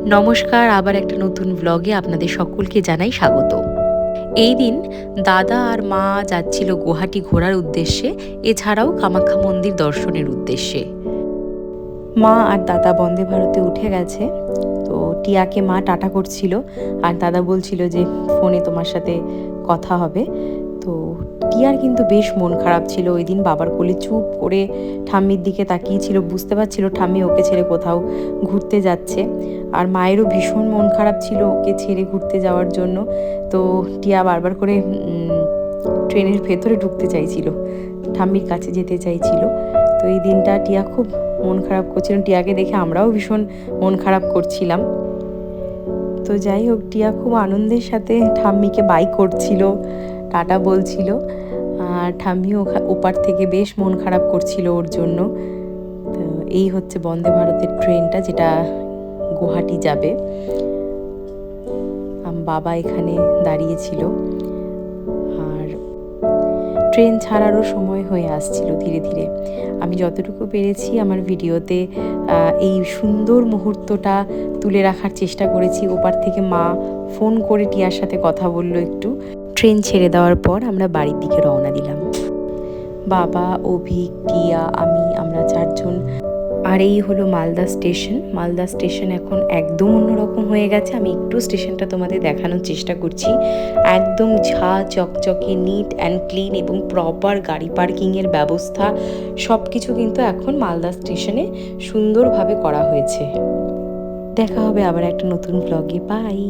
নমস্কার, আবার একটা নতুন ব্লগে আপনাদের সকলকে জানাই স্বাগত। এই দিন দাদা আর মা যাচ্ছিল গুয়াহাটি ঘোরার উদ্দেশ্যে, এছাড়াও কামাখ্যা মন্দির দর্শনের উদ্দেশ্যে। মা আর দাদা বন্দে ভারতে উঠে গেছে, তো টিয়াকে মা টাটা করছিল আর দাদা বলছিল যে ফোনে তোমার সাথে কথা হবে। তো টিয়ার কিন্তু বেশ মন খারাপ ছিল ওই দিন, বাবার কোলে চুপ করে ঠাম্মির দিকে তাকিয়েছিল, বুঝতে পারছিল ঠাম্মি ওকে ছেড়ে কোথাও ঘুরতে যাচ্ছে। আর মায়েরও ভীষণ মন খারাপ ছিল ওকে ছেড়ে ঘুরতে যাওয়ার জন্য। তো টিয়া বারবার করে ট্রেনের ভেতরে ঢুকতে চাইছিল, ঠাম্মির কাছে যেতে চাইছিল। তো এই দিনটা টিয়া খুব মন খারাপ করছিল, টিয়াকে দেখে আমরাও ভীষণ মন খারাপ করছিলাম। তো যাই হোক, টিয়া খুব আনন্দের সাথে ঠাম্মিকে বাই করছিল, টাটা বলছিল। আর ঠাম্মি ওপার থেকে বেশ মন খারাপ করছিল ওর জন্য। তো এই হচ্ছে বন্দে ভারতের ট্রেনটা যেটা গুয়াহাটি যাবে। বাবা এখানে দাঁড়িয়েছিল আর ট্রেন ছাড়ারও সময় হয়ে আসছিল ধীরে ধীরে। আমি যতটুকু পেরেছি আমার ভিডিওতে এই সুন্দর মুহূর্তটা তুলে রাখার চেষ্টা করেছি। ওপার থেকে মা ফোন করে টিয়ার সাথে কথা বলল একটু। ট্রেন ছেড়ে দেওয়ার পর আমরা বাড়ির দিকে রওনা দিলাম, বাবা, অভিক, টিয়া, আমরা চারজন। আর এই হলো মালদা স্টেশন। মালদা স্টেশন এখন একদম অন্যরকম হয়ে গেছে। আমি একটু স্টেশনটা তোমাদের দেখানোর চেষ্টা করছি। একদম ঝা চকচকে, নিট অ্যান্ড ক্লিন এবং প্রপার গাড়ি পার্কিংয়ের ব্যবস্থা সব কিছু কিন্তু এখন মালদা স্টেশনে সুন্দরভাবে করা হয়েছে। দেখা হবে আবার একটা নতুন ব্লগে। বাই।